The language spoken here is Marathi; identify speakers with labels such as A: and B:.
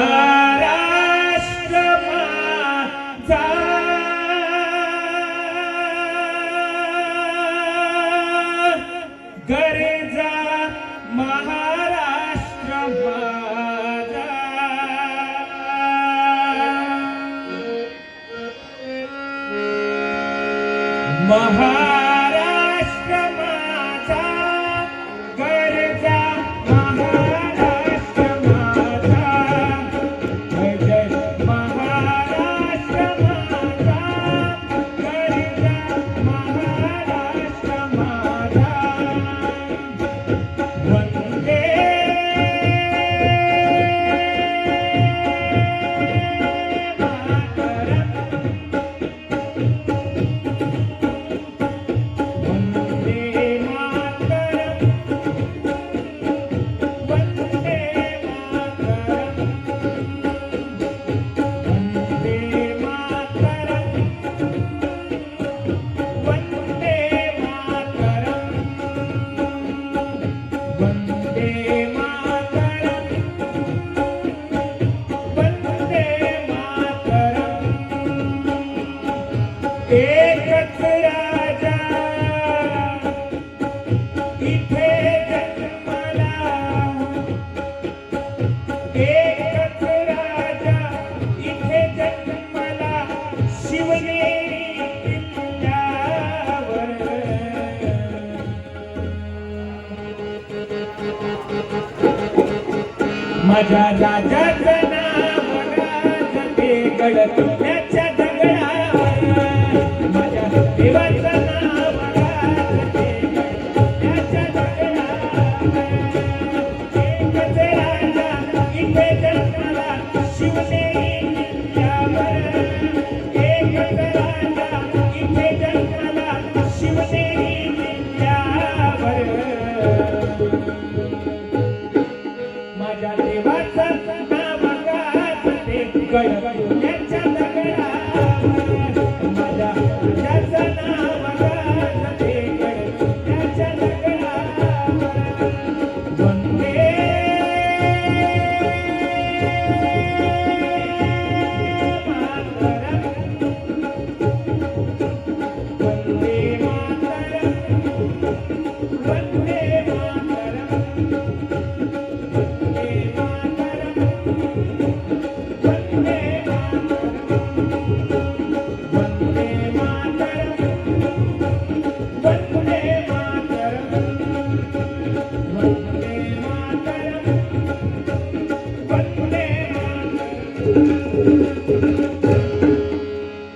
A: महाराष्ट्र माझा गरजा महाराष्ट्र माझा महाराष्ट्र माझा गरजा महाराष्ट्र माझा जय जय महाराष्ट्र माझा गरजा महाराष्ट्र माझा वंदे एकच राजा इथे जन्मला एकच राजा इथे जन्मला शिवनेरी किल्ल्यावर माझ्या राजाचं नाव गाजते गडकिल्ल्याच्या दगडावर माझ्या देवाचं नाव गाजते गडकिल्ल्याच्या दगडावर एकच राजा इथे जन्मला शिवनेरी किल्ल्यावर एकच राजा इथे जन्मला शिवनेरी किल्ल्यावर माझ्या देवाचं नाव गाजते गडकिल्ल्याच्या दगडावर माझ्या राजाचं नाव गाजते गडकिल्ल्याच्या दगडावर वंदे मातरम् वंदे मातरम् वंदे मातरम्